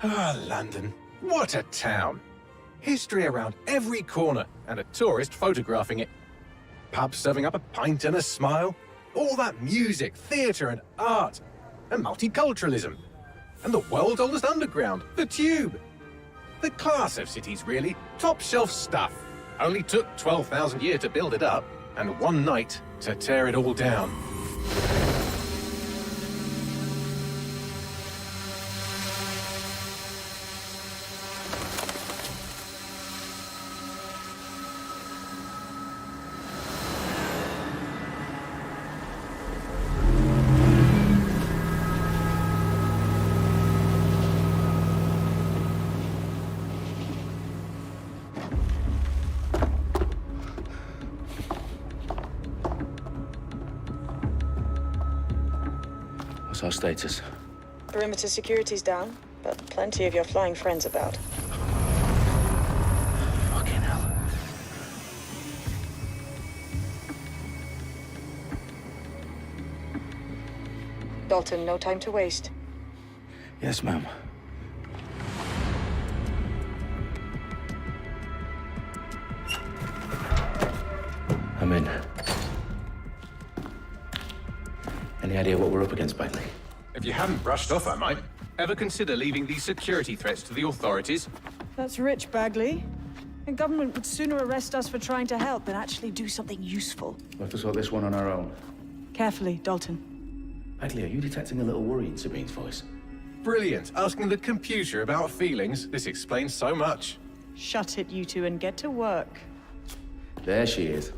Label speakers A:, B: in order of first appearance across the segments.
A: Ah, London. What a town. History around every corner and a tourist photographing it. Pubs serving up a pint and a smile. All that music, theatre and art. And multiculturalism. And the world's oldest underground, the Tube. The class of cities, really. Top shelf stuff. Only took 12,000 years to build it up, and one night to tear it all down.
B: What's our status?
C: Perimeter security's down, but plenty of your flying friends about.
B: Fucking hell.
C: Dalton, no time to waste.
B: Yes, ma'am. I'm in. Any idea what we're up against, Bagley?
A: If you haven't brushed off, I might. Ever consider leaving these security threats to the authorities?
C: That's rich, Bagley. The government would sooner arrest us for trying to help than actually do something useful.
B: We'll have to sort this one on our own.
C: Carefully, Dalton.
B: Bagley, are you detecting a little worry in Sabine's voice?
A: Brilliant. Asking the computer about feelings. This explains so much.
C: Shut it, you two, and get to work.
B: There she is.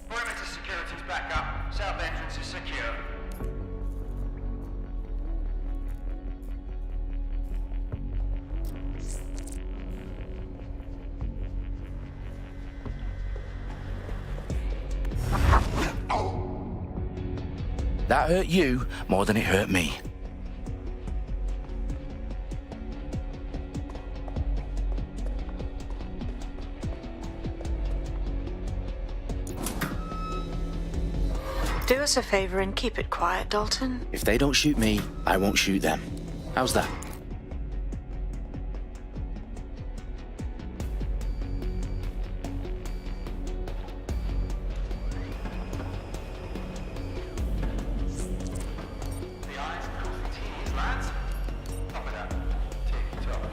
D: Perimeter security's back up. South entrance is secure.
B: That hurt you more than it hurt me.
C: Do us a favor and keep it quiet, Dalton.
B: If they don't shoot me, I won't shoot them. How's that?
D: The eyes cross the T's, lads. Top of that. Tick-tock.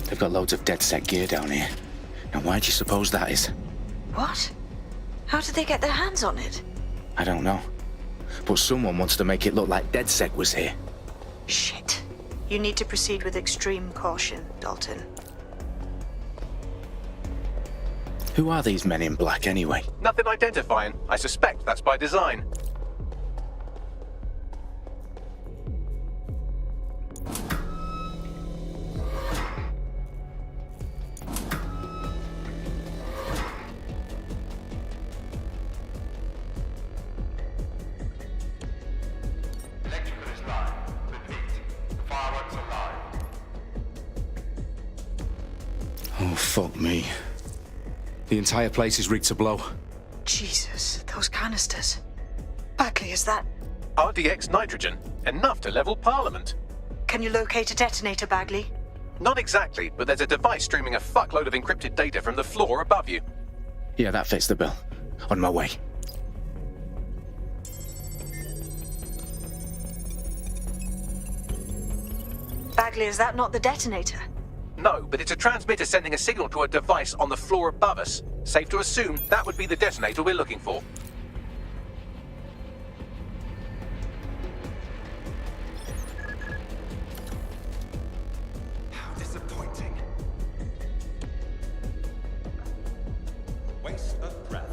B: They've got loads of DedSec gear down here. Now why do you suppose that is?
E: What? How did they get their hands on it?
B: I don't know. But someone wants to make it look like DedSec was here.
E: Shit. You need to proceed with extreme caution, Dalton.
B: Who are these men in black anyway?
A: Nothing identifying. I suspect that's by design.
D: Electrical is live. Repeat. Fireworks are live.
B: Oh, fuck me. The entire place is rigged to blow.
E: Jesus, those canisters. Bagley, is that...
A: RDX nitrogen. Enough to level Parliament.
E: Can you locate a detonator, Bagley?
A: Not exactly, but there's a device streaming a fuckload of encrypted data from the floor above you.
B: Yeah, that fits the bill. On my way.
E: Bagley, is that not the detonator?
A: No, but it's a transmitter sending a signal to a device on the floor above us. Safe to assume that would be the detonator we're looking for.
F: How disappointing. Waste of breath.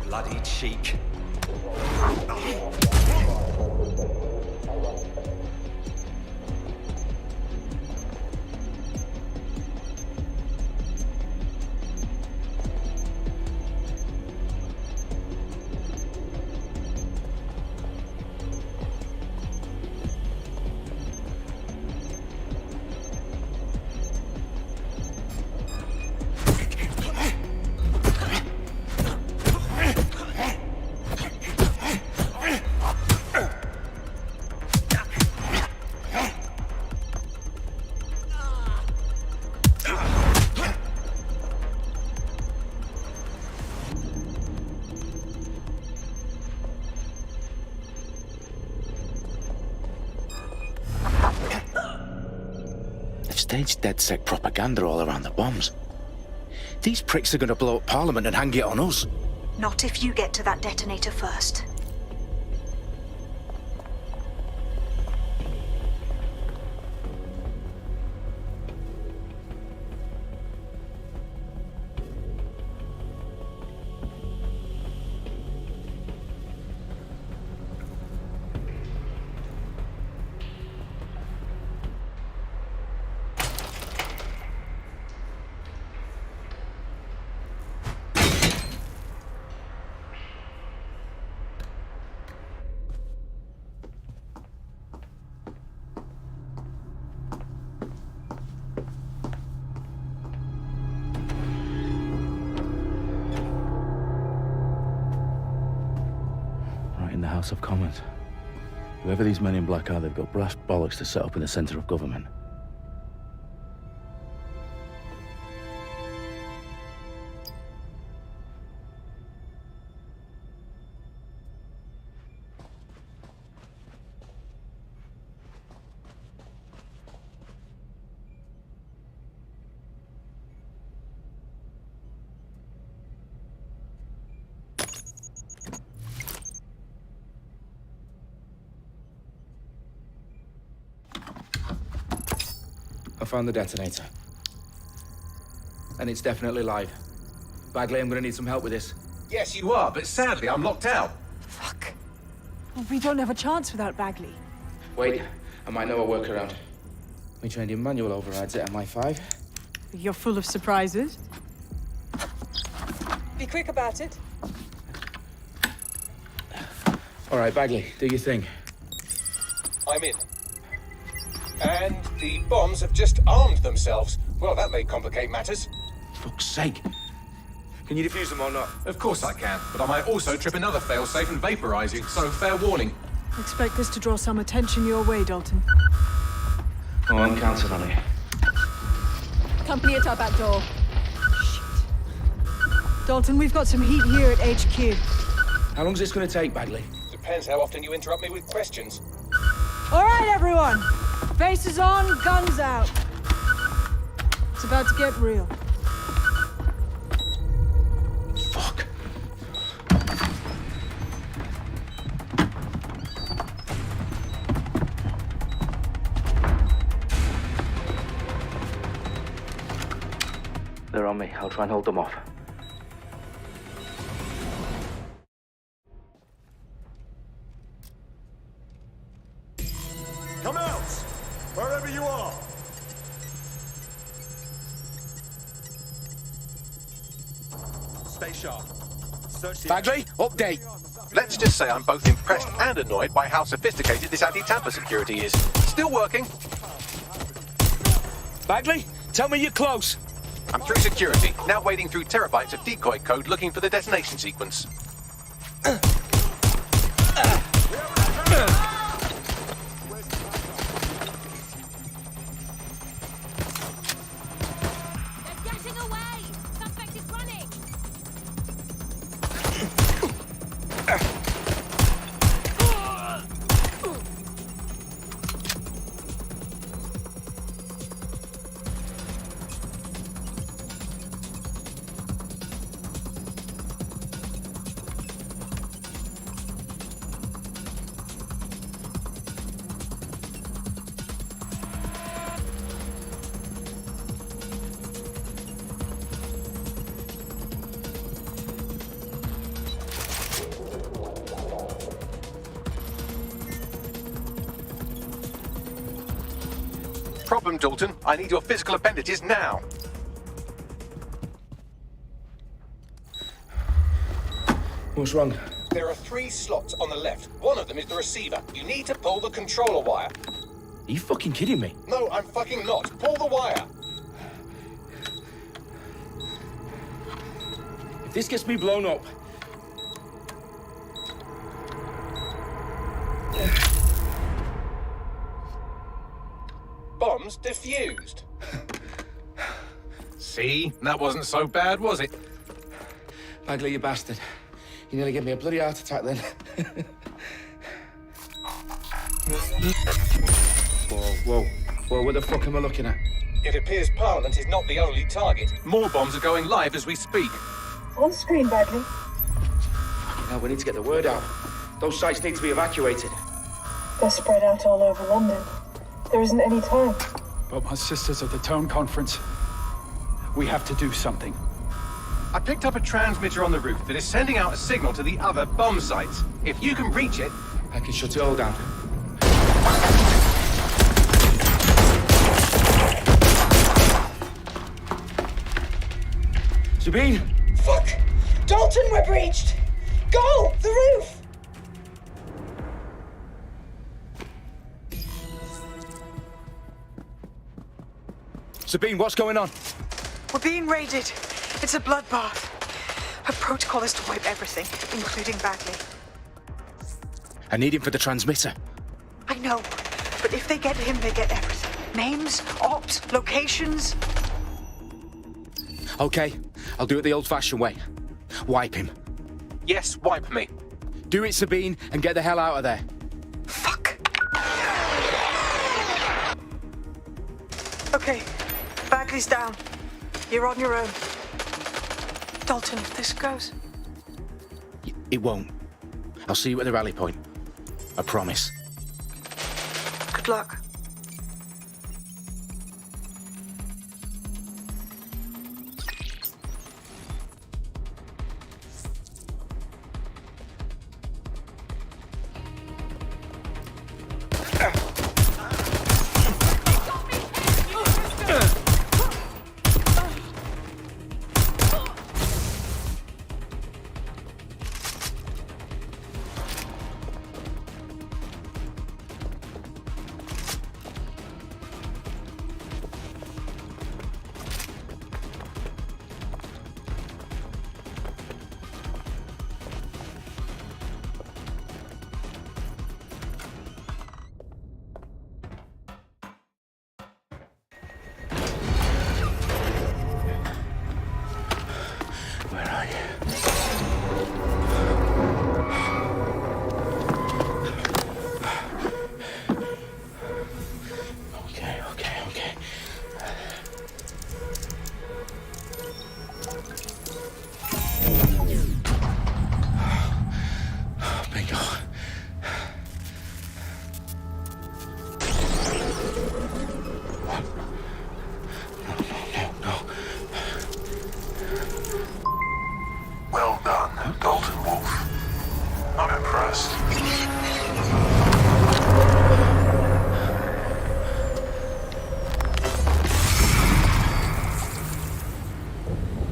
F: Bloody cheek.
B: They've staged DedSec propaganda all around the bombs. These pricks are going to blow up Parliament and hang it on us.
E: Not if you get to that detonator first.
B: In the House of Commons. Whoever these men in black are, they've got brass bollocks to set up in the centre of government.
G: found the detonator. And it's definitely live. Bagley, I'm gonna need some help with this.
A: Yes, you are, but sadly, I'm locked out.
C: Fuck. Well, we don't have a chance without Bagley.
G: Wait, I might know a workaround. We trained in manual overrides at MI5.
C: You're full of surprises. Be quick about it.
G: All right, Bagley, do your thing.
A: I'm in. And the bombs have just armed themselves. Well, that may complicate matters.
G: Fuck's sake. Can you defuse them or not?
A: Of course I can, but I might also trip another failsafe and vaporize you, so fair warning.
C: Expect this to draw some attention your way, Dalton.
G: Oh, I'm counting on it.
C: Company at our back door. Shit. Dalton, we've got some heat here at HQ.
G: How long's this gonna take, Bagley?
A: Depends how often you interrupt me with questions.
C: All right, everyone. Faces on, guns out. It's about to get real.
G: Fuck.
B: They're on me. I'll try and hold them off.
F: Come out! Wherever you are! Stay sharp. Search the...
G: Bagley, update.
A: Let's just say I'm both impressed and annoyed by how sophisticated this anti-tamper security is. Still working.
G: Bagley, tell me you're close.
A: I'm through security, now wading through terabytes of decoy code looking for the detonation sequence.
H: Getting away! Suspect is running!
A: Problem, Dalton. I need your physical appendages now.
G: What's wrong?
A: There are 3 slots on the left. One of them is the receiver. You need to pull the controller wire.
G: Are you fucking kidding me?
A: No, I'm fucking not. Pull the wire.
G: If this gets me blown up...
A: Bombs defused. See? That wasn't so bad, was it?
G: Bagley, you bastard. You nearly gave me a bloody heart attack then. Whoa, what the fuck am I looking at?
A: It appears Parliament is not the only target. More bombs are going live as we speak.
C: On screen, Bagley.
G: Now we need to get the word out. Those sites need to be evacuated.
I: They're spread out all over London. There isn't any time.
J: But my sister's at the town conference. We have to do something.
A: I picked up a transmitter on the roof that is sending out a signal to the other bomb sites. If you can reach it...
G: I can shut it all down. Sabine!
I: Fuck! Dalton, we're breached! Go! The roof!
G: Sabine, what's going on?
E: We're being raided. It's a bloodbath. Her protocol is to wipe everything, including Bagley.
G: I need him for the transmitter.
E: I know, but if they get him, they get everything. Names, ops, locations.
G: Okay, I'll do it the old-fashioned way. Wipe him.
A: Yes, wipe me.
G: Do it, Sabine, and get the hell out of there.
E: Fuck. Okay, Bagley's down. You're on your own. Dalton, if this goes...
G: It won't. I'll see you at the rally point. I promise.
E: Good luck.
K: that impressed.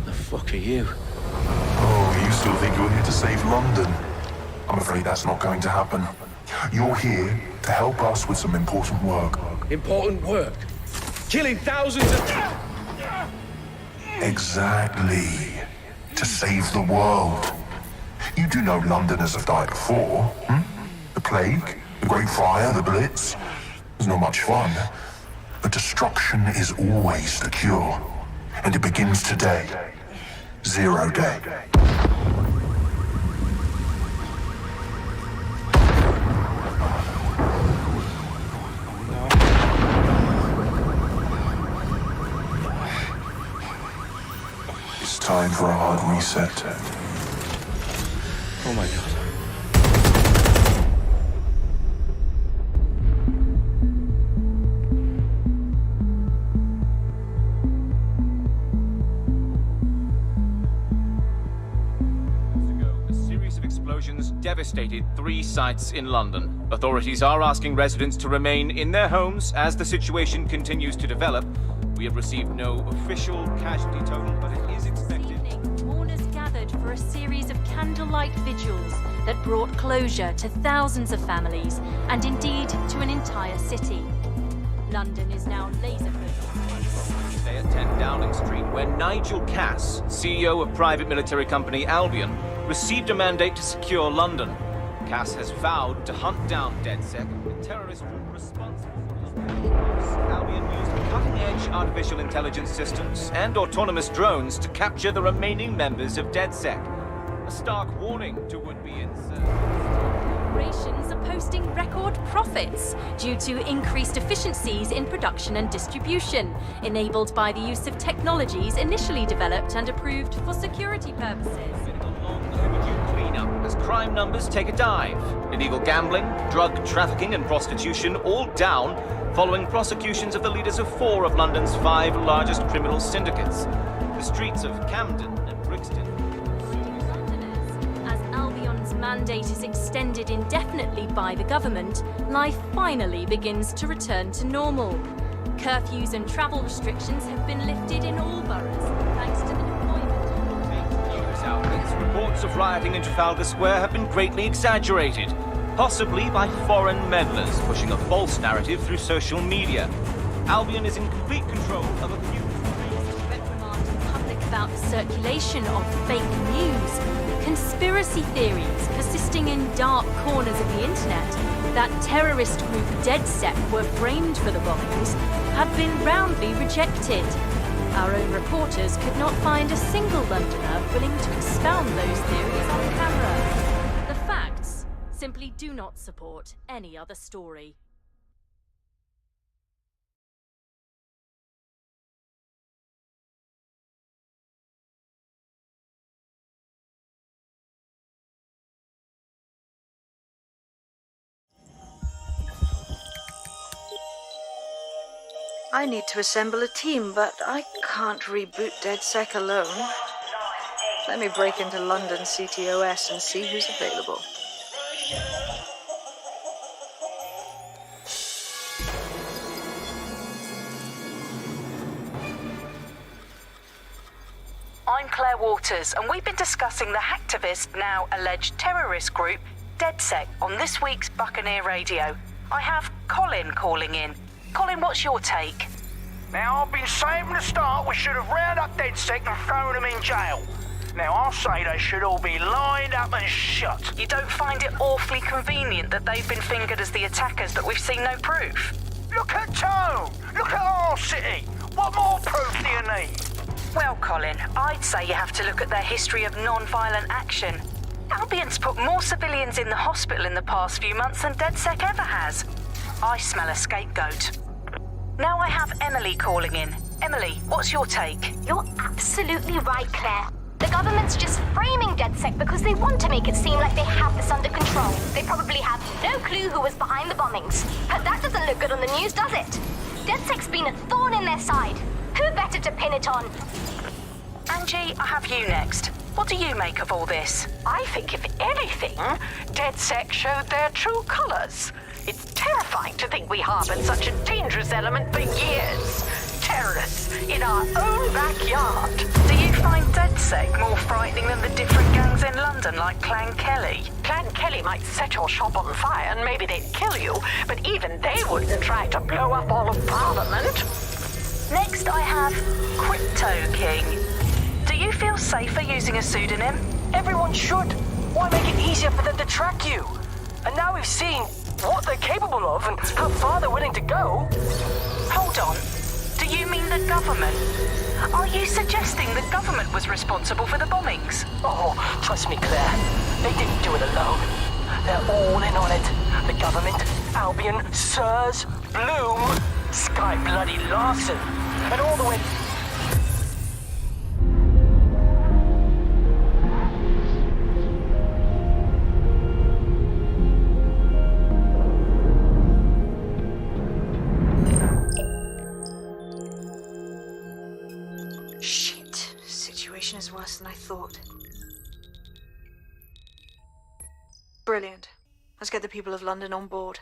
B: The fuck are you?
K: Oh, you still think you're here to save London? I'm afraid that's not going to happen. You're here to help us with some important work.
G: Important work. Killing thousands of...
K: Exactly. To save the world. You do know Londoners have died before, hmm? The Plague, the Great Fire, the Blitz. It's not much fun. But destruction is always the cure. And it begins today. Zero Day. It's time for a hard reset.
B: Oh my god.
L: A series of explosions devastated 3 sites in London. Authorities are asking residents to remain in their homes as the situation continues to develop. We have received no official casualty total, but it is expected.
H: This evening, mourners gathered for a series of candlelight vigils that brought closure to thousands of families and indeed to an entire city. London is now laser-focused.
L: Today at 10 Downing Street, where Nigel Cass, CEO of private military company Albion, received a mandate to secure London. Cass has vowed to hunt down DedSec, the terrorist group responsible for the Albion used cutting-edge artificial intelligence systems and autonomous drones to capture the remaining members of DedSec. A stark warning to would-be
H: Corporations are posting record profits due to increased efficiencies in production and distribution, enabled by the use of technologies initially developed and approved for security purposes.
L: Cleanup as crime numbers take a dive. Illegal gambling, drug trafficking and prostitution all down following prosecutions of the leaders of 4 of London's 5 largest criminal syndicates. The streets of Camden and Brixton.
H: As Albion's mandate is extended indefinitely by the government, life finally begins to return to normal. Curfews and travel restrictions have been lifted in all boroughs, thanks to the deployment of
L: News outlets, reports of rioting in Trafalgar Square have been greatly exaggerated, possibly by foreign meddlers pushing a false narrative through social media. Albion is in complete control of a few
H: reprimand the public about the circulation of fake news, conspiracy theories persisting in dark corners of the internet that terrorist group DedSec were framed for the bombings have been roundly rejected. Our own reporters could not find a single Londoner willing to expound those theories on camera. The facts simply do not support any other story.
E: I need to assemble a team, but I can't reboot DedSec alone. Let me break into London CTOS and see who's available.
M: I'm Claire Waters, and we've been discussing the hacktivist, now alleged terrorist group, DedSec, on this week's Buccaneer Radio. I have Colin calling in. Colin, what's your take?
N: Now, I've been saying from the start we should have rounded up DedSec and thrown them in jail. Now, I'll say they should all be lined up and shot.
M: You don't find it awfully convenient that they've been fingered as the attackers, but we've seen no proof?
N: Look at Tone! Look at our city! What more proof do you need?
M: Well, Colin, I'd say you have to look at their history of non-violent action. Albion's put more civilians in the hospital in the past few months than DedSec ever has. I smell a scapegoat. Now I have Emily calling in. Emily, what's your take?
O: You're absolutely right, Claire. The government's just framing DedSec because they want to make it seem like they have this under control. They probably have no clue who was behind the bombings. But that doesn't look good on the news, does it? DedSec's been a thorn in their side. Who better to pin it on?
M: Angie, I have you next. What do you make of all this?
N: I think, if anything, DedSec showed their true colors. It's terrifying to think we harbored such a dangerous element for years. Terrorists in our own backyard.
M: Do you find DedSec more frightening than the different gangs in London, like Clan Kelly?
N: Clan Kelly might set your shop on fire and maybe they'd kill you, but even they wouldn't try to blow up all of Parliament.
M: Next I have Crypto King. Do you feel safer using a pseudonym?
P: Everyone should. Why make it easier for them to track you? And now we've seen what they're capable of and how far they're willing to go.
M: Hold on. Do you mean the government? Are you suggesting the government was responsible for the bombings?
P: Oh, trust me, Claire. They didn't do it alone. They're all in on it. The government, Albion, SIRS, Bloom, Sky Bloody Larson, and all the way...
E: Shit. Situation is worse than I thought. Brilliant. Let's get the people of London on board.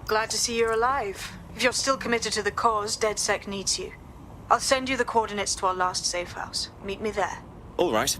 E: Glad to see you're alive. If you're still committed to the cause, DedSec needs you. I'll send you the coordinates to our last safe house. Meet me there.
F: All right.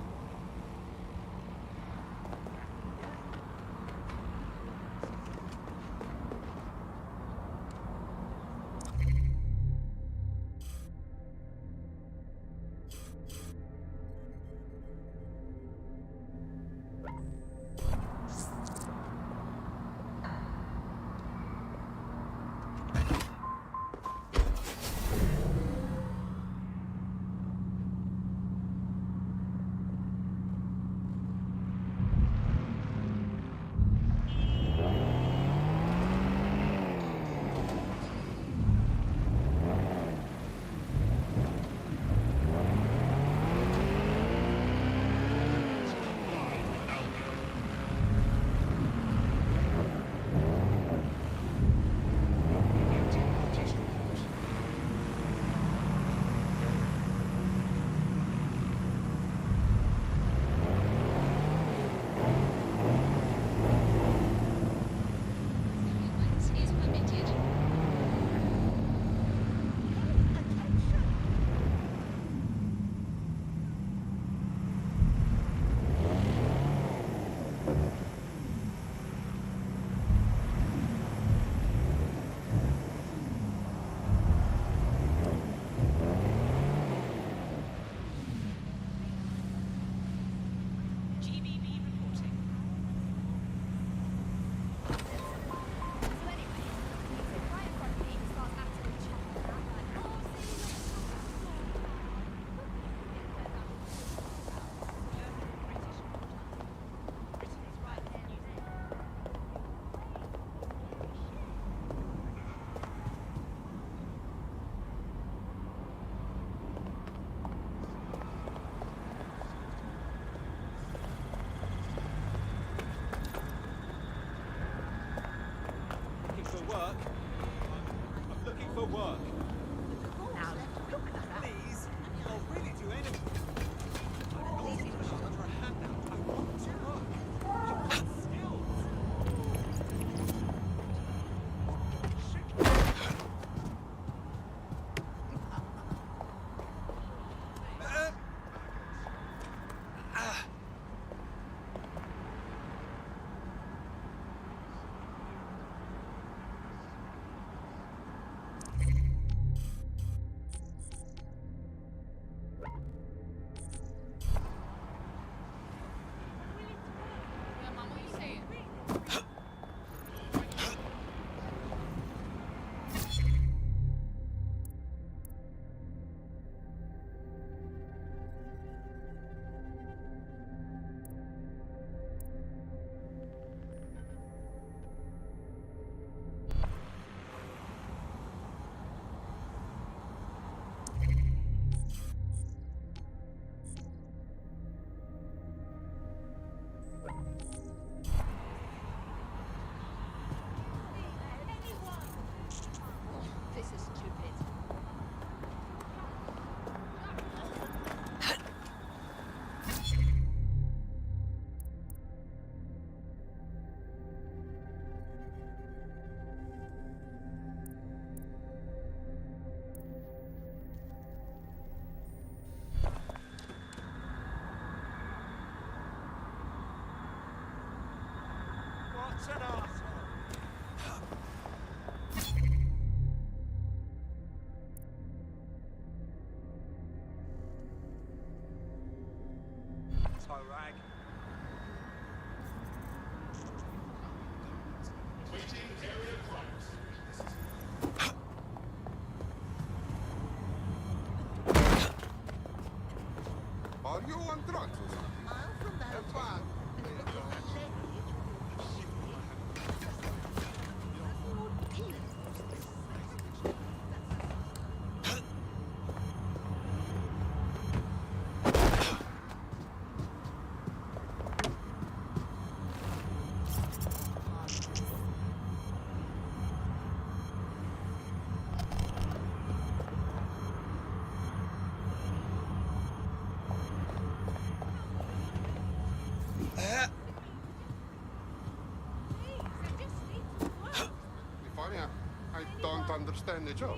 Q: understand the job.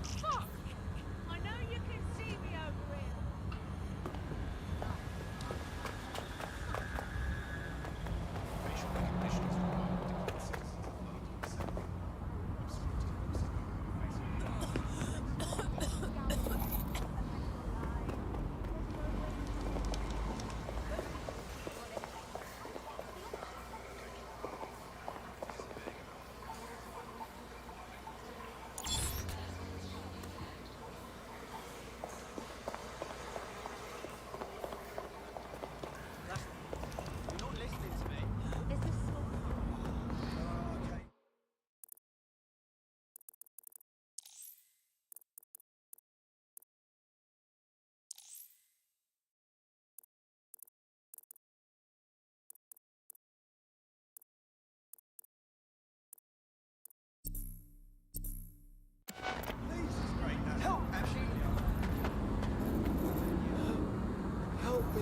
N: Fuck! I know you can see me over here.
F: Help me.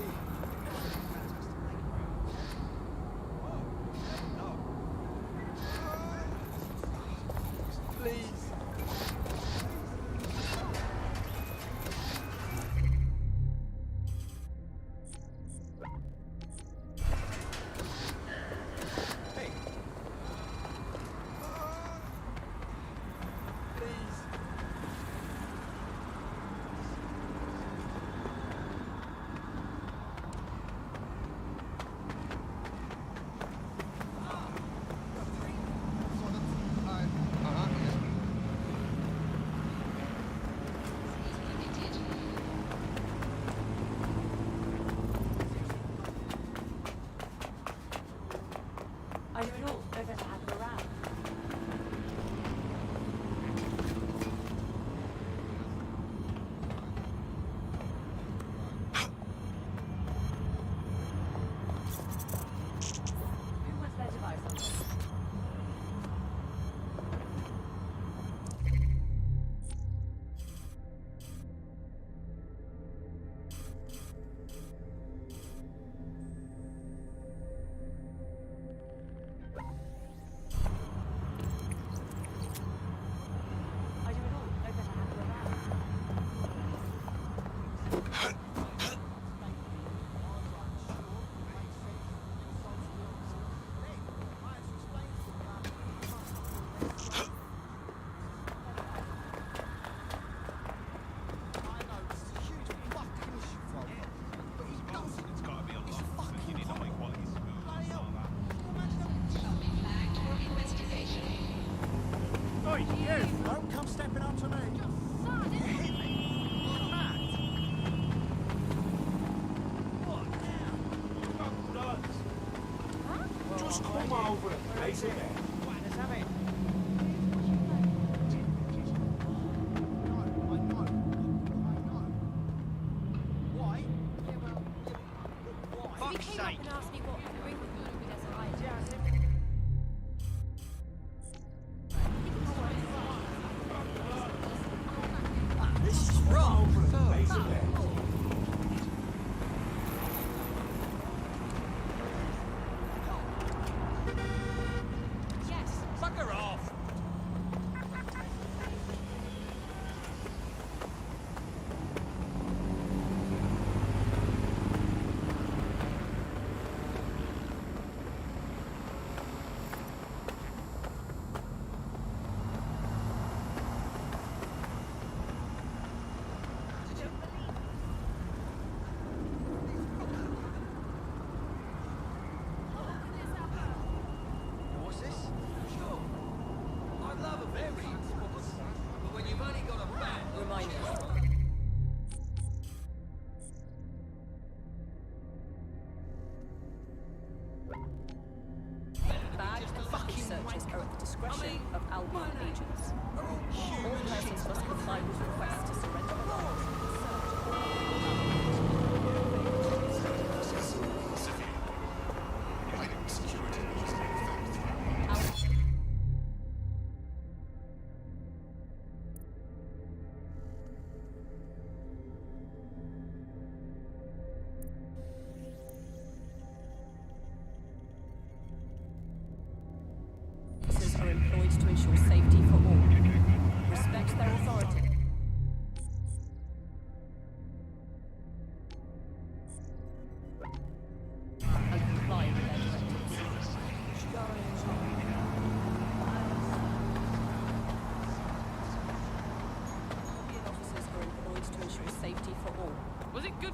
F: Please.
H: I don't know if it had around. Who wants their device on this? I do it all. No better have it around.
F: Oi, you! Don't come stepping up to me. You hit me. You're mad. What now? Just come over and face it. Let's have it. Why?
H: He came up and asked me what to bring with me as a hide.
F: This is wrong. Face it.
H: Yes.
F: Fucker off.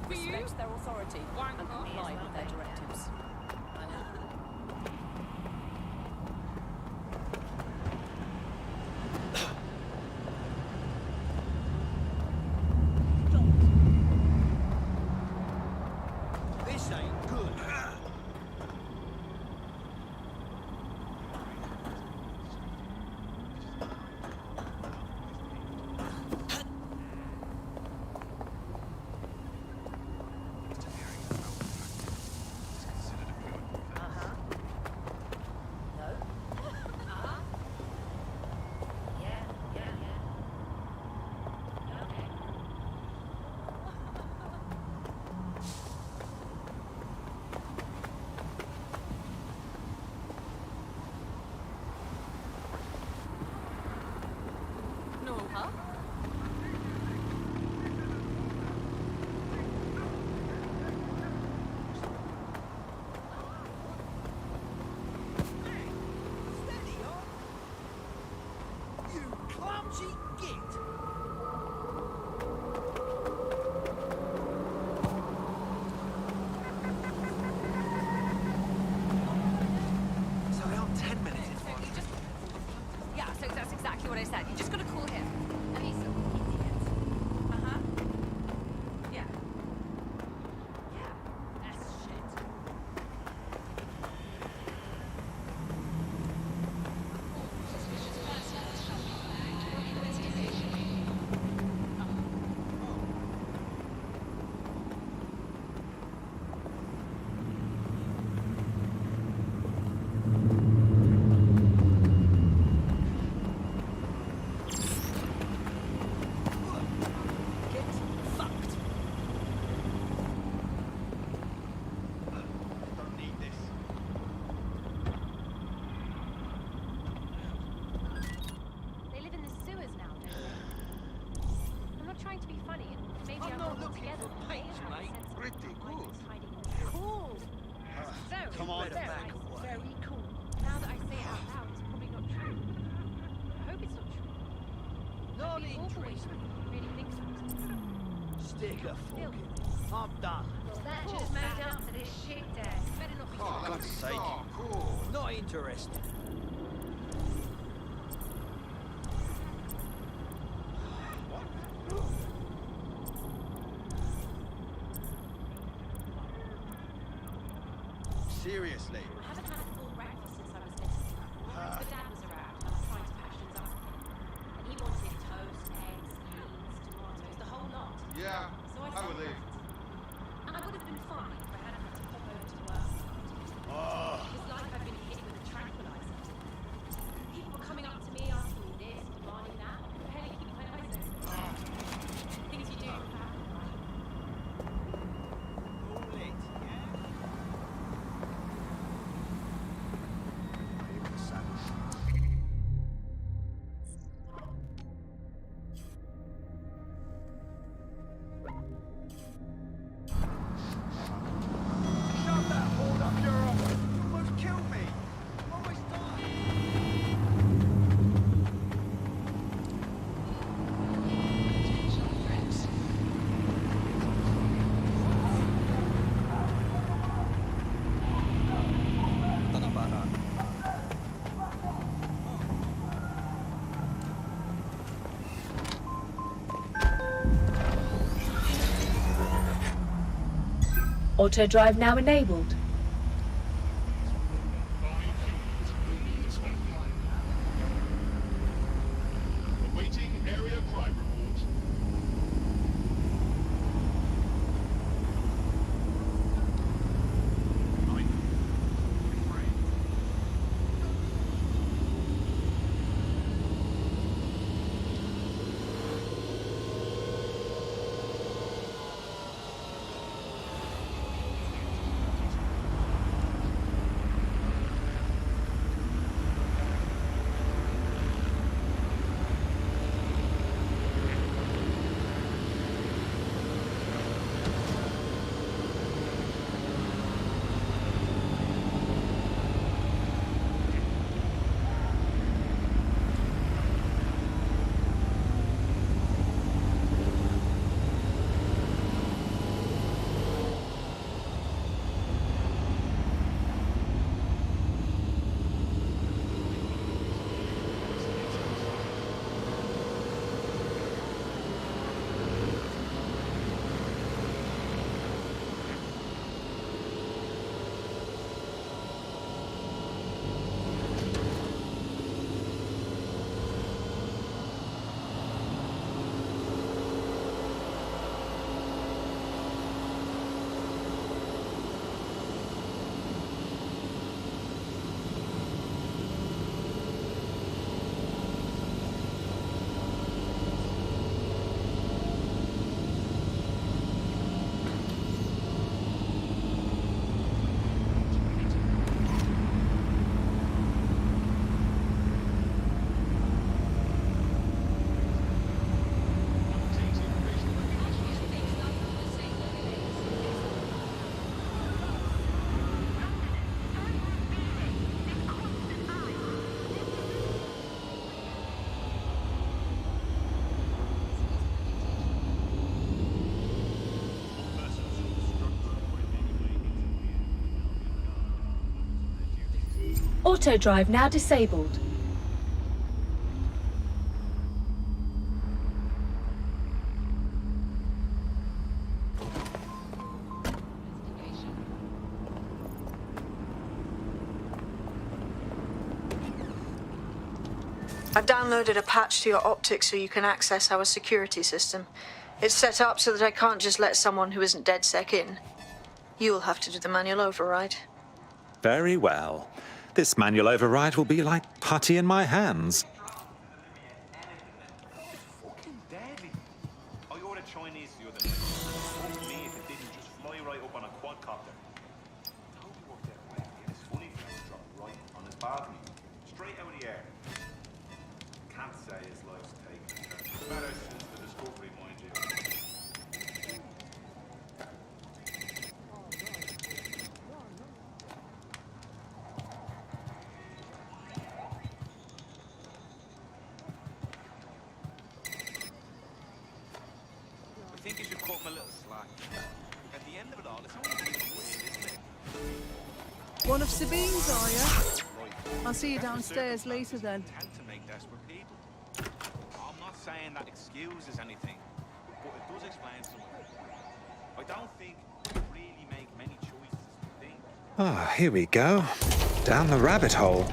C: Respect their authority and comply with their directives.
F: This ain't good.
C: No, huh?
F: Steady on. You clumsy git. So we are 10 minutes.
C: Yeah, so that's exactly what I said. You just gotta call him. And he's Uh-huh. Yeah. Yeah. That's shit.
F: Get fucked. Don't need this.
H: They live in the sewers now, don't they? I'm not trying to be funny, and maybe
F: I'm
H: I'm
F: not
H: wrong
F: looking
H: altogether,
F: for
H: but they
F: mates,
H: have a
F: mate.
H: sense of
F: Pretty
H: like
F: good.
H: it's hiding in cool. Very,
F: Come on,
H: very,
F: back away.
H: very cool. Now that I say it out loud, it's probably not true. I hope it's not true.
F: Not
H: It'd be awful when
F: interested.
H: you really think so.
F: Stick a fork in it. I'm done.
H: That just moved up to this shit there. Better not be
F: For God's sake. Not interested. Seriously.
H: I haven't had a full breakfast since I was little. My dad was around, and I was trying to patch things up with him. And he wanted toast, eggs, beans, tomatoes, the whole lot.
K: Yeah,
H: So I
K: I
H: said
K: believe.
H: that. And I would have been fine if I hadn't had to pop over to work.
K: Oh.
H: It was like I'd been hit with a tranquilizer. People were coming up to me asking me this, demanding that. Barely keeping my eyes open. Things you do for family, right?
F: All it, yeah? Shove that horn up your arse. You almost killed me. Almost died. Don't know about that.
Q: Auto drive now enabled.
K: Awaiting area crime report.
H: Auto drive now disabled.
E: I've downloaded a patch to your optics so you can access our security system. It's set up so that I can't just let someone who isn't DedSec in. You'll have to do the manual override.
Q: Very well. This manual override will be like putty in my hands.
D: Fucking deadly. I ordered Chinese the other night. Fuck me if it didn't just fly right up on a quadcopter. Toby worked out right and his funny friend dropped right on his balcony. Straight out of the air. Can't say his life's taken. Better since the discovery, mind you. I think you should cut him a little slack. At the end of it all, it's only a bit weird, isn't it?
I: One of Sabine's, are you? I'll see you downstairs later then.
D: Tend to make desperate people. I'm not saying that excuses anything, but it does explain something. I don't think you really make many choices to think.
Q: Ah, here we go. Down the rabbit hole.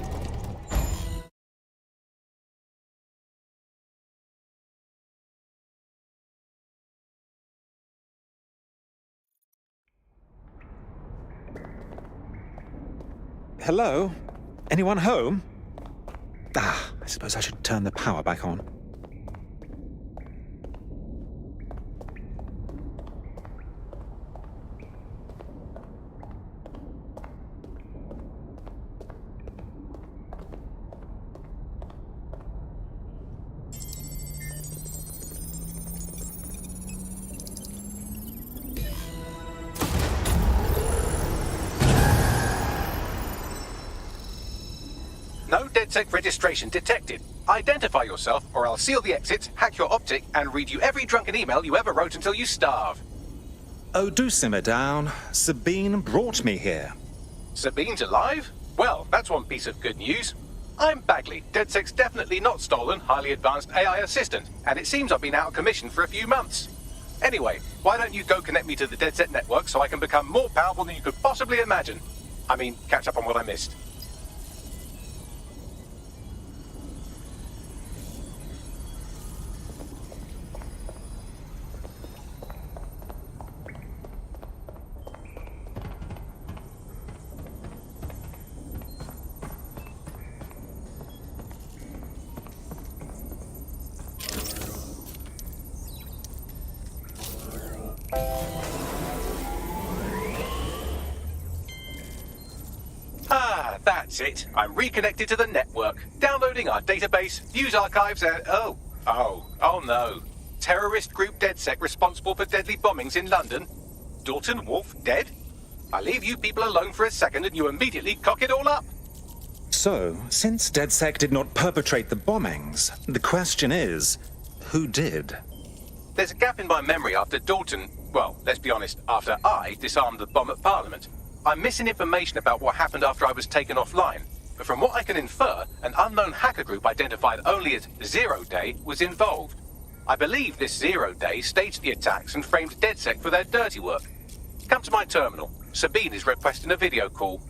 Q: Hello? Anyone home? Ah, I suppose I should turn the power back on.
A: No DedSec registration detected. Identify yourself, or I'll seal the exits, hack your optic, and read you every drunken email you ever wrote until you starve.
Q: Oh, do simmer down. Sabine brought me here.
A: Sabine's alive? Well, that's one piece of good news. I'm Bagley, DedSec's definitely not stolen, highly advanced AI assistant, and it seems I've been out of commission for a few months. Anyway, why don't you go connect me to the DedSec network so I can become more powerful than you could possibly imagine? I mean, catch up on what I missed. Ah, that's it. I'm reconnected to the network, downloading our database, views archives, and oh no. Terrorist group DedSec responsible for deadly bombings in London. Dalton Wolf dead? I leave you people alone for a second and you immediately cock it all up.
Q: So, since DedSec did not perpetrate the bombings, the question is, who did?
A: There's a gap in my memory after Dalton, well, let's be honest, after I disarmed the bomb at Parliament. I'm missing information about what happened after I was taken offline, but from what I can infer, an unknown hacker group identified only as Zero Day was involved. I believe this Zero Day staged the attacks and framed DedSec for their dirty work. Come to my terminal. Sabine is requesting a video call.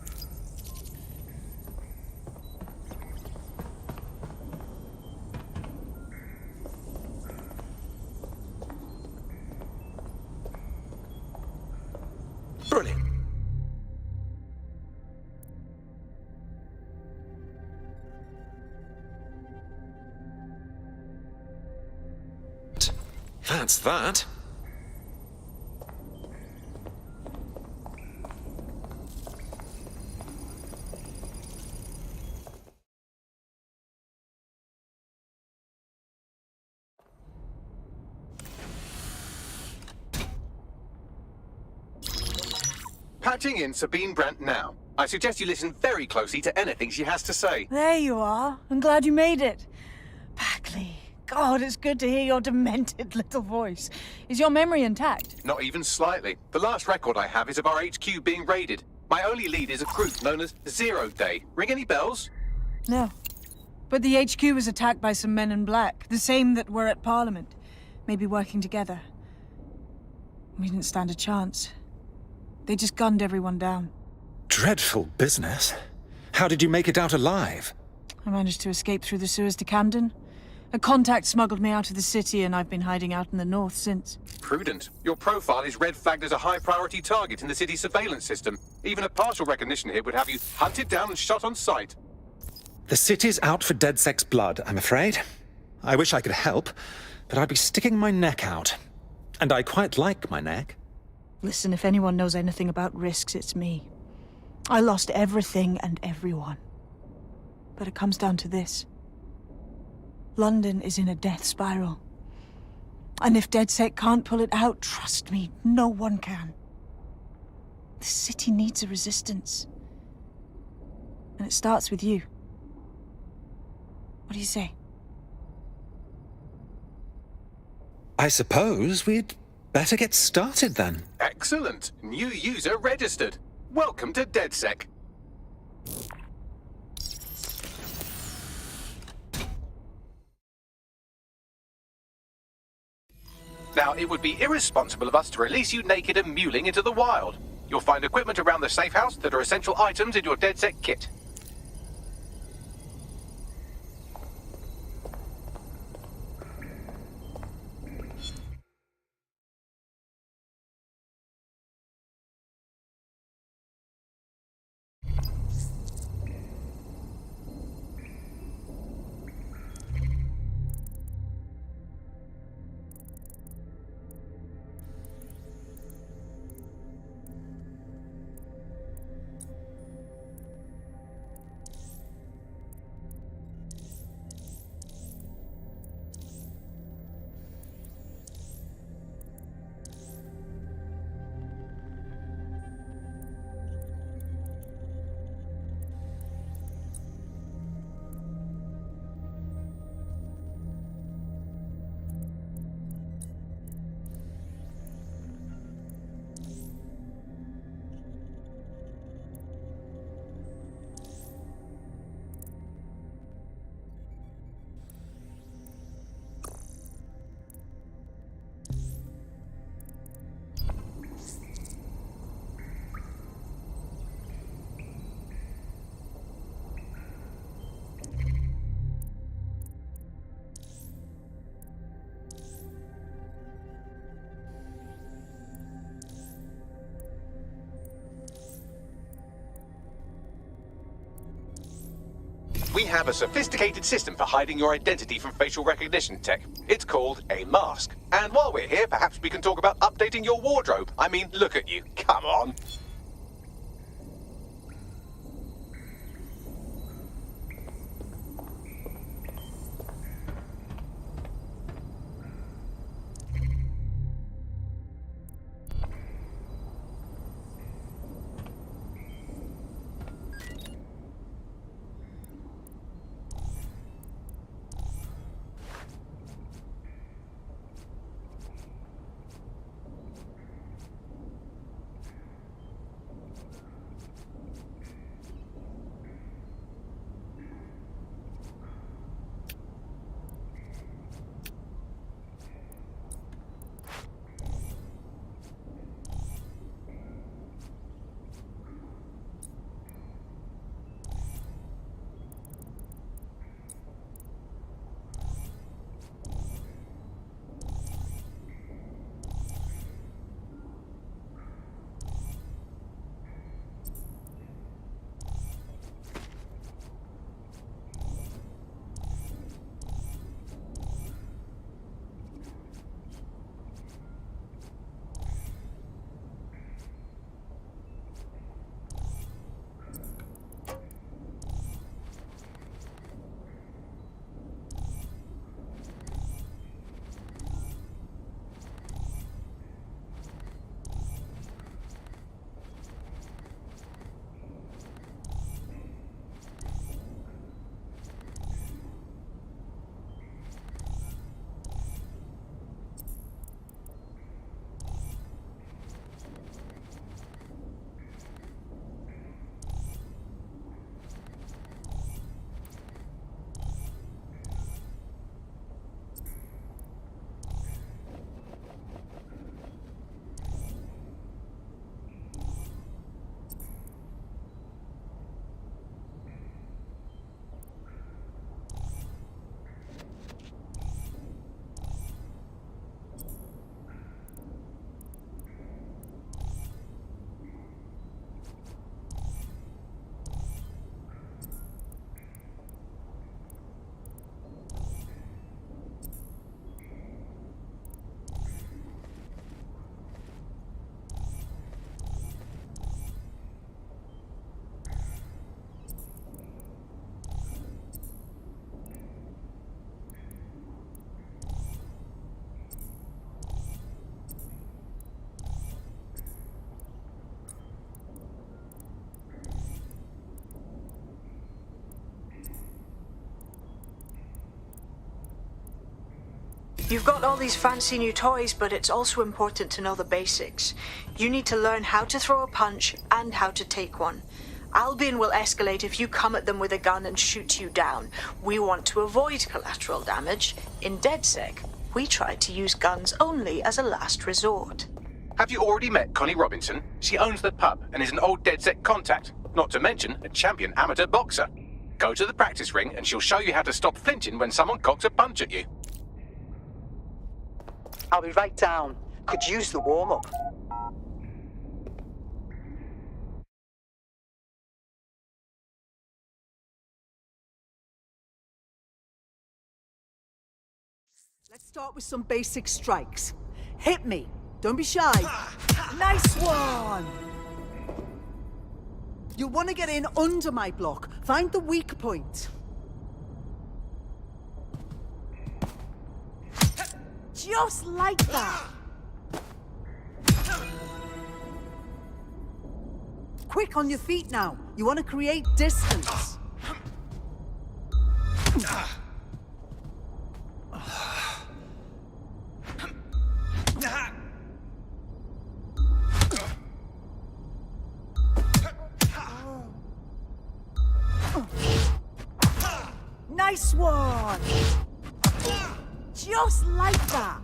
Q: Brilliant. That's that.
A: Patching in Sabine Brandt now. I suggest you listen very closely to anything she has to say.
I: There you are. I'm glad you made it. Bagley. God, it's good to hear your demented little voice. Is your memory intact?
A: Not even slightly. The last record I have is of our HQ being raided. My only lead is a group known as Zero Day. Ring any bells?
I: No. But the HQ was attacked by some men in black, the same that were at Parliament. Maybe working together. We didn't stand a chance. They just gunned everyone down.
Q: Dreadful business. How did you make it out alive?
I: I managed to escape through the sewers to Camden. A contact smuggled me out of the city, and I've been hiding out in the north since.
A: Prudent. Your profile is red flagged as a high-priority target in the city's surveillance system. Even a partial recognition here would have you hunted down and shot on sight.
Q: The city's out for DedSec's blood, I'm afraid. I wish I could help, but I'd be sticking my neck out. And I quite like my neck.
I: Listen, if anyone knows anything about risks, it's me. I lost everything and everyone. But it comes down to this. London is in a death spiral. And if DedSec can't pull it out, trust me, no one can. The city needs a resistance. And it starts with you. What do you say?
Q: I suppose we'd better get started then.
A: Excellent. New user registered. Welcome to DedSec. Now, it would be irresponsible of us to release you naked and mewling into the wild. You'll find equipment around the safe house that are essential items in your DedSec kit. We have a sophisticated system for hiding your identity from facial recognition tech. It's called a mask. And while we're here, perhaps we can talk about updating your wardrobe. I mean, look at you. Come on.
E: You've got all these fancy new toys, but it's also important to know the basics. You need to learn how to throw a punch and how to take one. Albion will escalate if you come at them with a gun and shoot you down. We want to avoid collateral damage. In DedSec, we try to use guns only as a last resort.
A: Have you already met Connie Robinson? She owns the pub and is an old DedSec contact, not to mention a champion amateur boxer. Go to the practice ring and she'll show you how to stop flinching when someone cocks a punch at you.
R: I'll be right down. Could use the warm-up.
S: Let's start with some basic strikes. Hit me. Don't be shy. Nice one! You'll want to get in under my block. Find the weak point. Just like that. Quick on your feet now. You want to create distance. Nice one! Just like that!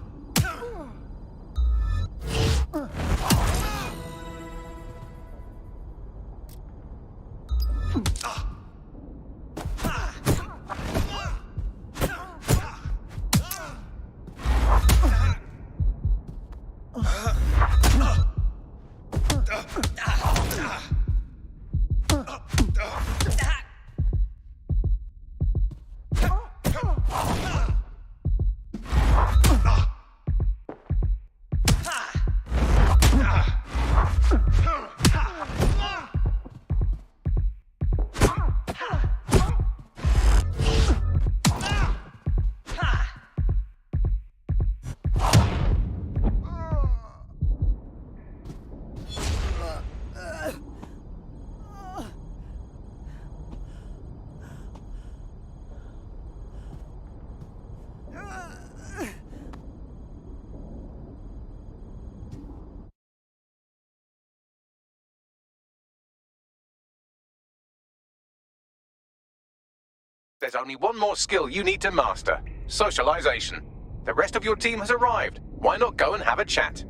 A: There's only one more skill you need to master: socialization. The rest of your team has arrived. Why not go and have a chat?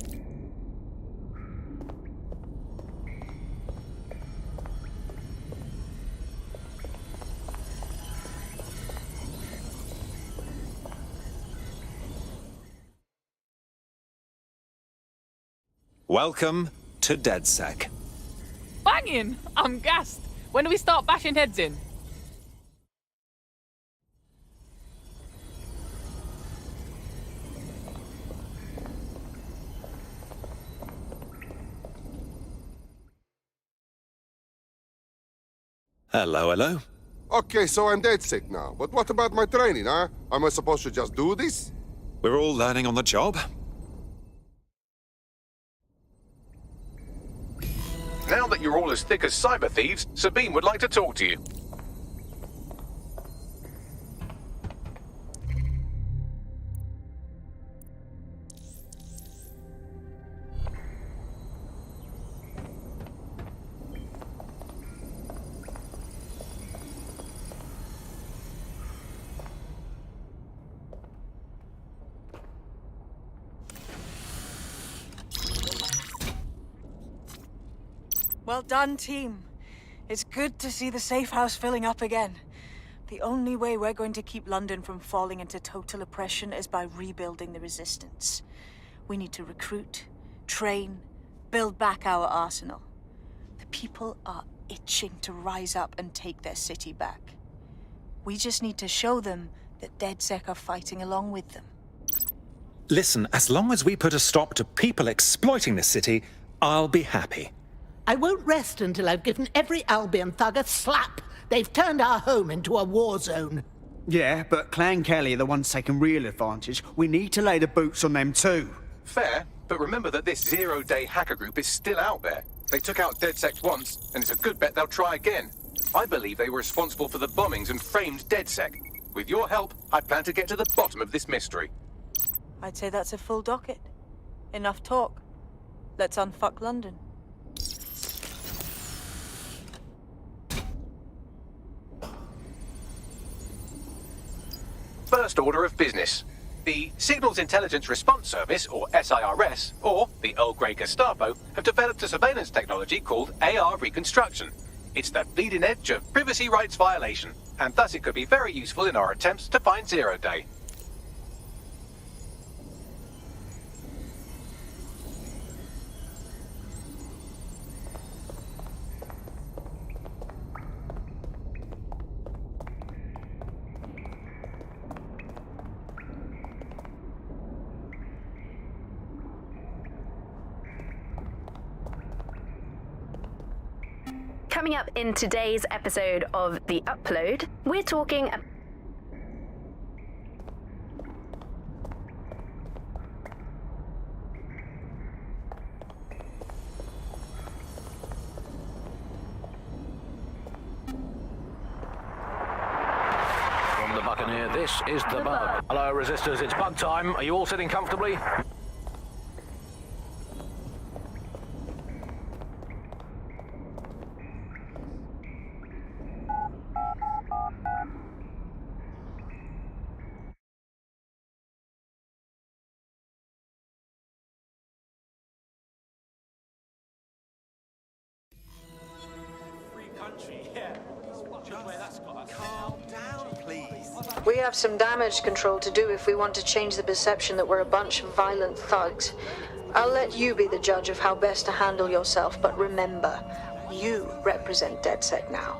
Q: Welcome to DedSec.
T: Banging! I'm gassed. When do we start bashing heads in?
Q: Hello, hello.
U: Okay, so I'm DedSec now. But what about my training, huh? Am I supposed to just do this?
Q: We're all learning on the job.
A: Now that you're all as thick as cyber thieves, Sabine would like to talk to you.
I: Well done, team. It's good to see the safe house filling up again. The only way we're going to keep London from falling into total oppression is by rebuilding the resistance. We need to recruit, train, build back our arsenal. The people are itching to rise up and take their city back. We just need to show them that DedSec are fighting along with them.
Q: Listen, as long as we put a stop to people exploiting this city, I'll be happy.
N: I won't rest until I've given every Albion thug a slap. They've turned our home into a war zone.
F: Yeah, but Clan Kelly are the ones taking real advantage. We need to lay the boots on them too.
A: Fair, but remember that this zero-day hacker group is still out there. They took out DedSec once, and it's a good bet they'll try again. I believe they were responsible for the bombings and framed DedSec. With your help, I plan to get to the bottom of this mystery.
I: I'd say that's a full docket. Enough talk. Let's unfuck London.
A: First order of business. The Signals Intelligence Response Service, or SIRS, or the Earl Grey Gestapo, have developed a surveillance technology called AR Reconstruction. It's the bleeding edge of privacy rights violation, and thus it could be very useful in our attempts to find Zero Day.
J: Coming up in today's episode of The Upload, we're talking
V: From the Buccaneer, this is The Bug. Hello, Resistors, it's bug time. Are you all sitting comfortably?
F: Calm down, please.
E: We have some damage control to do if we want to change the perception that we're a bunch of violent thugs. I'll let you be the judge of how best to handle yourself, but remember, you represent DedSec now.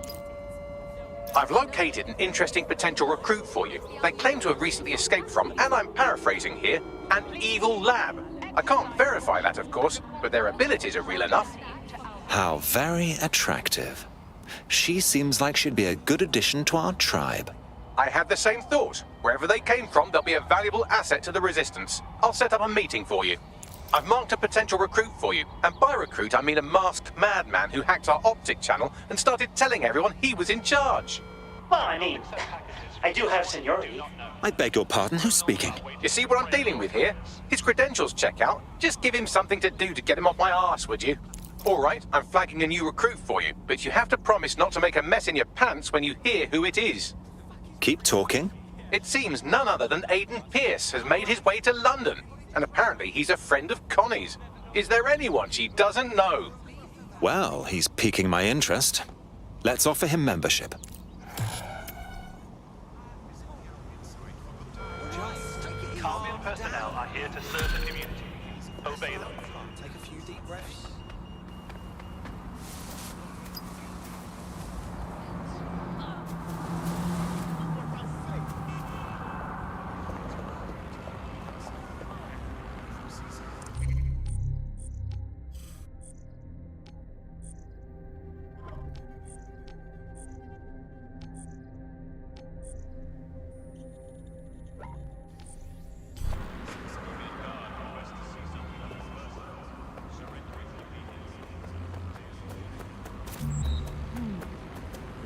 A: I've located an interesting potential recruit for you. They claim to have recently escaped from, and I'm paraphrasing here, an evil lab. I can't verify that, of course, but their abilities are real enough.
Q: How very attractive. She seems like she'd be a good addition to our tribe.
A: I had the same thought. Wherever they came from, they'll be a valuable asset to the Resistance. I'll set up a meeting for you. I've marked a potential recruit for you, and by recruit I mean a masked madman who hacked our optic channel and started telling everyone he was in charge.
W: Well, I mean, I do have seniority.
Q: I beg your pardon, who's speaking?
A: You see what I'm dealing with here? His credentials check out. Just give him something to do to get him off my arse, would you? All right, I'm flagging a new recruit for you, but you have to promise not to make a mess in your pants when you hear who it is.
Q: Keep talking.
A: It seems none other than Aidan Pierce has made his way to London, and apparently he's a friend of Connie's. Is there anyone she doesn't know?
Q: Well, he's piquing my interest. Let's offer him membership.
F: Carbion personnel are here to serve the community. Obey them.
R: Take a few deep breaths.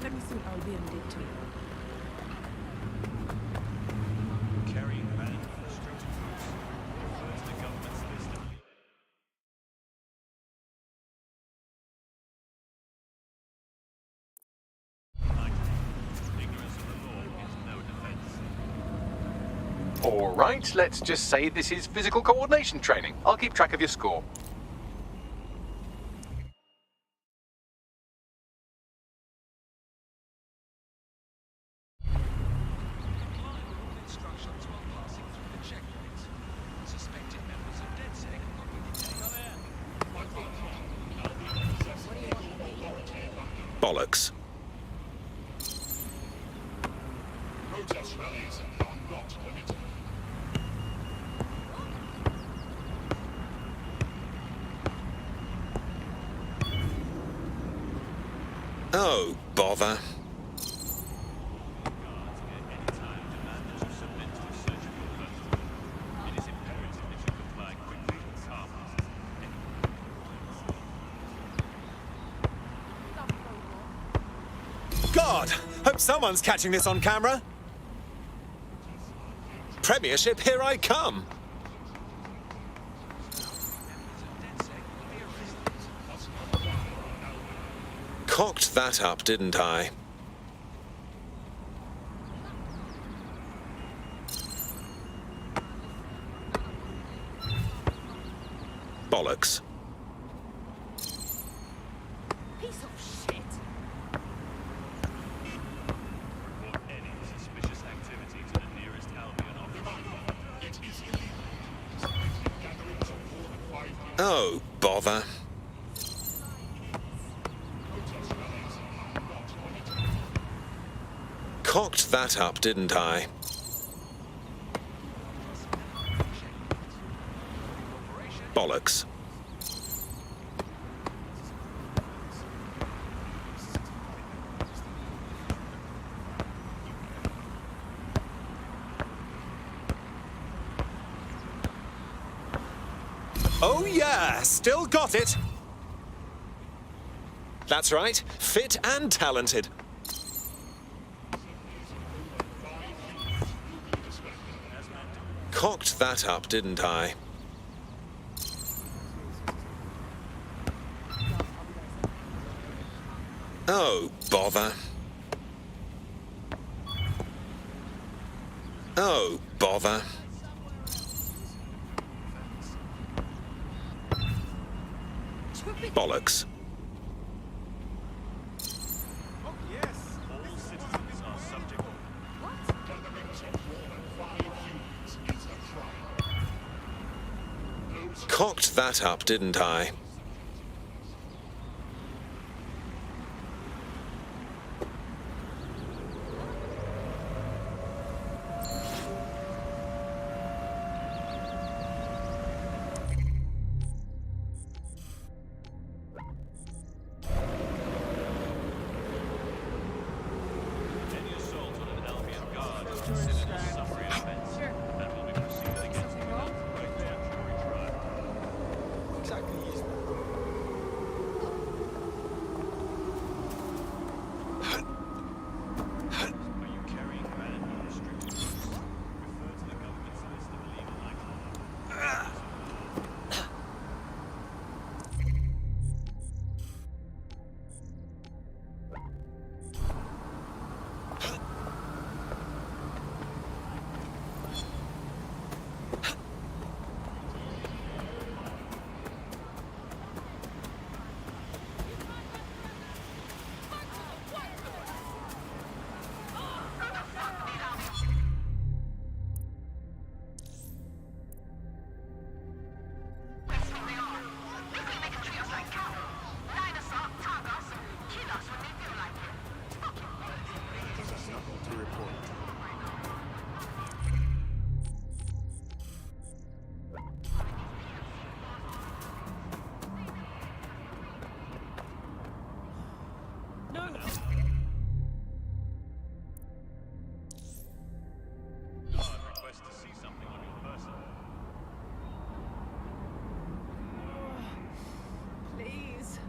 S: Let me see what Albion did to you.
F: Carrying the man straight to the government's list of ignorance of the law is no defense.
A: All right, let's just say this is physical coordination training. I'll keep track of your score.
F: Instructions while passing through the checkpoint. Suspected members of DedSec are being
Q: Bollocks.
K: Protest rallies are not permitted.
Q: Oh, bother. God! Hope someone's catching this on camera. Premiership, here I come. that up, didn't I? Bollocks.
C: Piece of shit.
B: Report any suspicious activity to the nearest Albion office.
Q: Oh, bother. Cocked that up, didn't I? Bollocks. Oh yeah, still got it. That's right, fit and talented. Cocked that up, didn't I? Oh, bother. Oh, bother. Bollocks.
B: All citizens are subject.
Q: Cocked that up, didn't I?
B: Any assault on an Albion guard is considered a summary offence and will be proceeded against without the right to a jury trial.
R: Exactly is that?
B: Are you carrying banned or restricted goods? Refer to the government's list of illegal items. Request to see something on your person.
T: Please.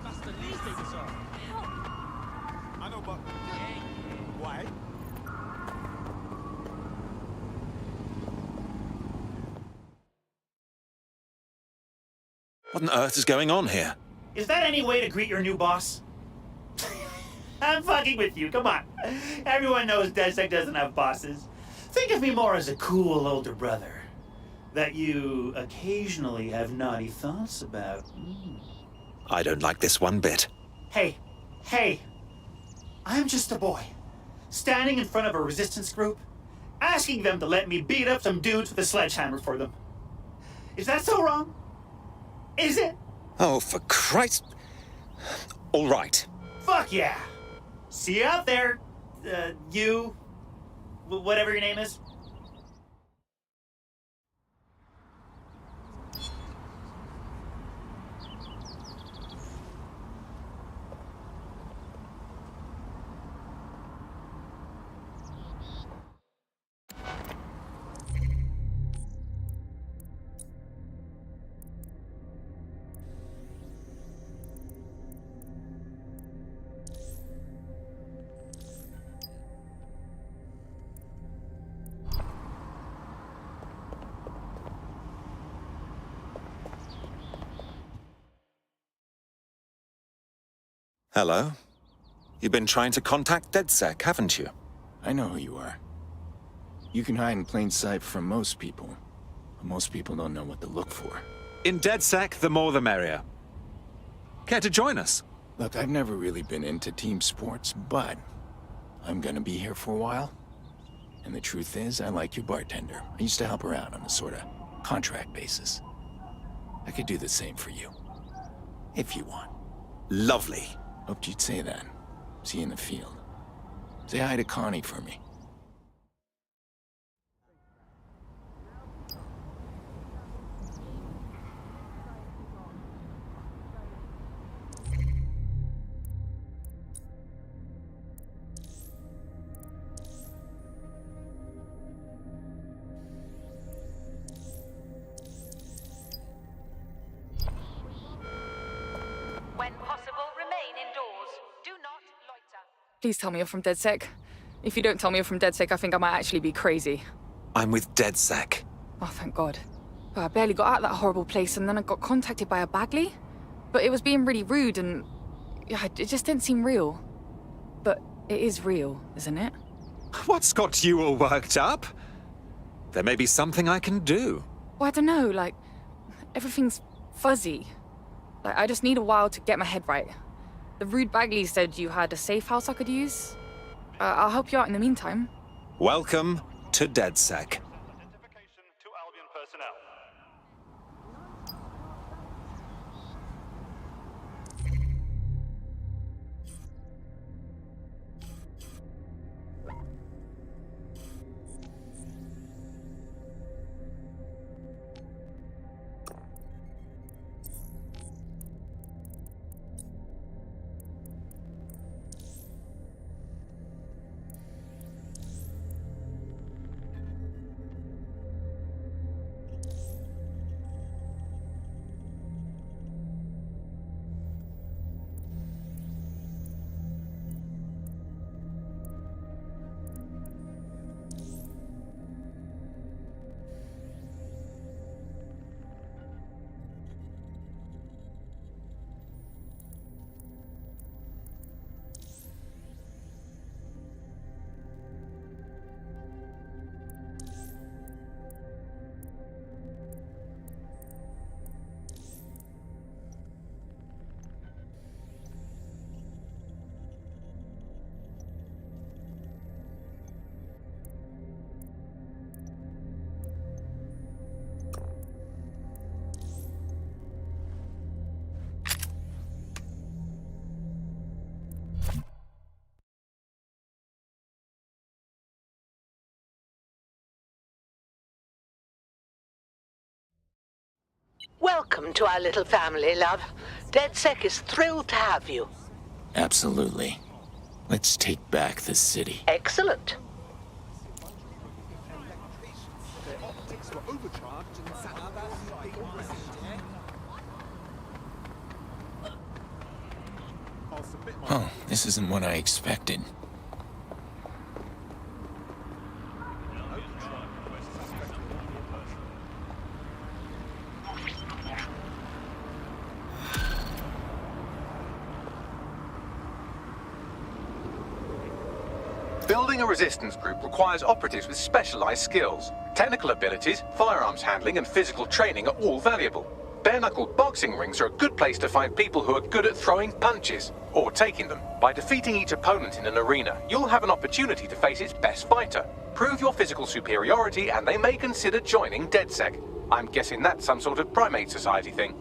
F: That's the least they deserve. I know, but why?
Q: What on earth is going on here?
W: Is that any way to greet your new boss? I'm fucking with you, come on. Everyone knows DedSec doesn't have bosses. Think of me more as a cool older brother that you occasionally have naughty thoughts about.
Q: I don't like this one bit.
W: Hey, I'm just a boy, standing in front of a resistance group, asking them to let me beat up some dudes with a sledgehammer for them. Is that so wrong? Is it?
Q: Oh, for Christ. All right.
W: Fuck yeah. See you out there, you whatever your name is.
Q: Hello? You've been trying to contact DedSec, haven't you?
G: I know who you are. You can hide in plain sight from most people, but most people don't know what to look for.
Q: In DedSec, the more the merrier. Care to join us?
G: Look, I've never really been into team sports, but I'm gonna be here for a while. And the truth is, I like your bartender. I used to help her out on a sort of contract basis. I could do the same for you. If you want.
Q: Lovely.
G: Hoped you'd say that. See you in the field. Say hi to Connie for me.
N: When possible, remain indoors. Do not loiter.
T: Please tell me you're from DedSec. If you don't tell me you're from DedSec, I think I might actually be crazy.
Q: I'm with DedSec.
T: Oh, thank God. But I barely got out of that horrible place, and then I got contacted by a Bagley. But it was being really rude, and yeah, it just didn't seem real. But it is real, isn't it?
Q: What's got you all worked up? There may be something I can do.
T: Well, I don't know, like, everything's fuzzy. Like, I just need a while to get my head right. The rude Bagley said you had a safe house I could use. I'll help you out in the meantime.
Q: Welcome to DedSec.
N: Welcome to our little family, love. DedSec is thrilled to have you.
G: Absolutely. Let's take back the city.
N: Excellent.
G: Oh, this isn't what I expected.
A: Building a resistance group requires operatives with specialized skills. Technical abilities, firearms handling, and physical training are all valuable. Bare-knuckle boxing rings are a good place to find people who are good at throwing punches, or taking them. By defeating each opponent in an arena, you'll have an opportunity to face its best fighter. Prove your physical superiority, and they may consider joining DedSec. I'm guessing that's some sort of primate society thing.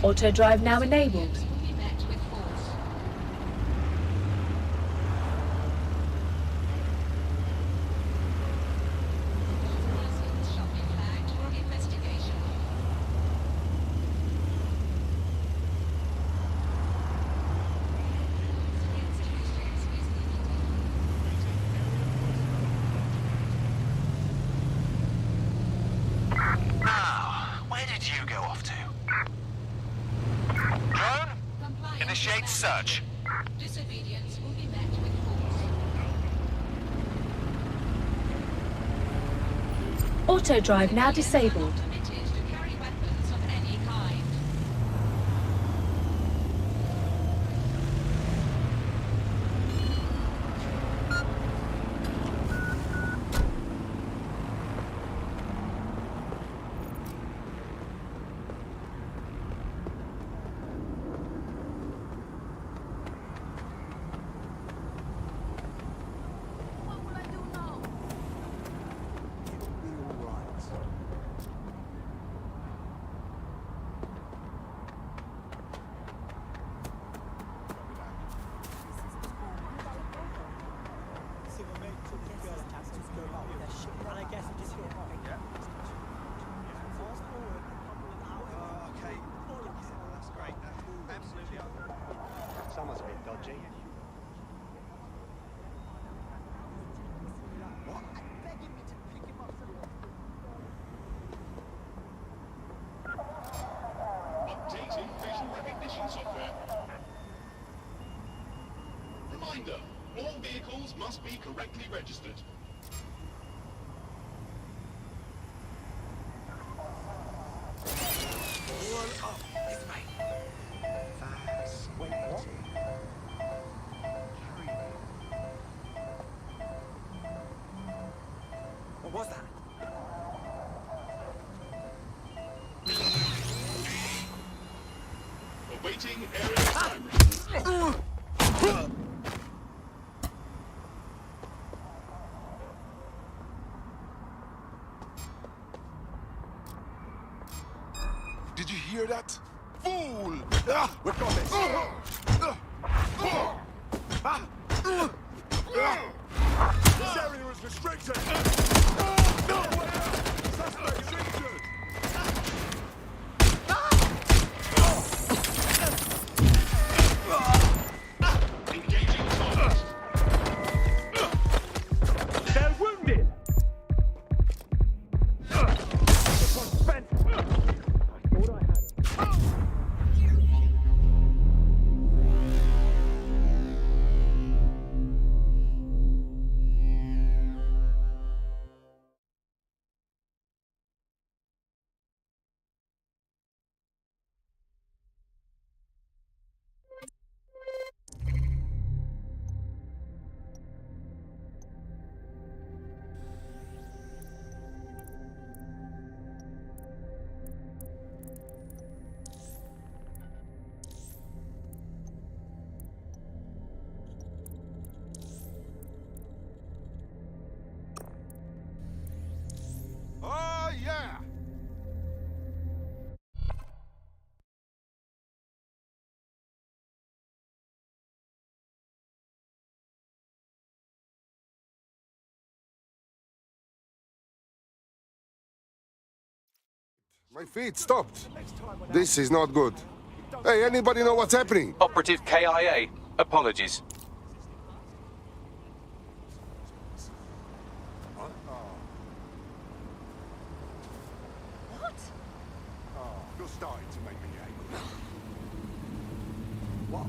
H: Auto drive now enabled.
L: Now, where did you go off to? Drone? Initiate search.
C: Disobedience will be met with force.
H: Auto drive now disabled.
C: Permitted to carry weapons of any kind.
F: Someone's a bit dodgy. What? Begging me to pick him up from
K: Updating facial recognition software. Reminder, all vehicles must be correctly registered.
F: all up. This way. Fast. Wait, what? What was that?
K: Awaiting area primary. Did you hear that? Fool! Ah,
F: We've got this.
K: This area is restricted! Suspect injured! Engaging target.
F: They're wounded.
K: Oh, yeah!
U: My feet stopped. This is not good. Hey, anybody know what's happening?
M: Operative KIA. Apologies.
C: What?
K: You're starting to make me angry.
F: What?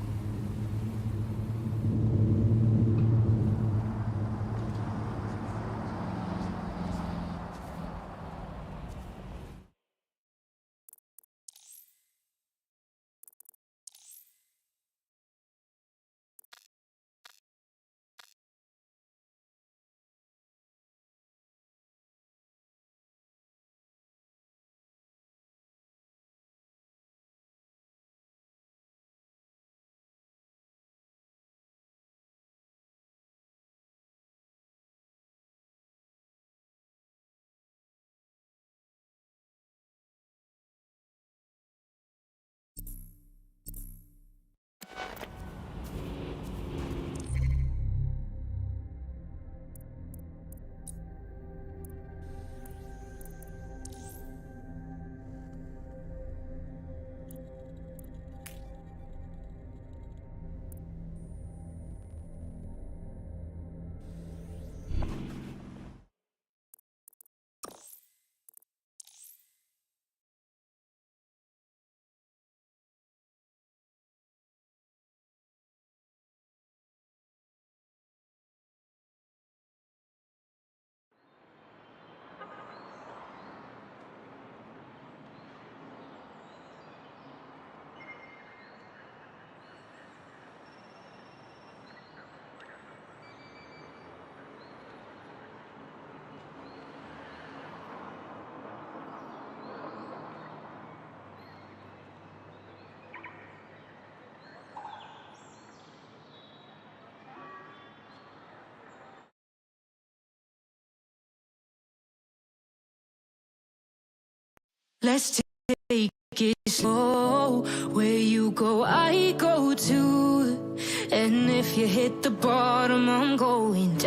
D: Let's take it slow. Where you go, I go too. And if you hit the bottom, I'm going down.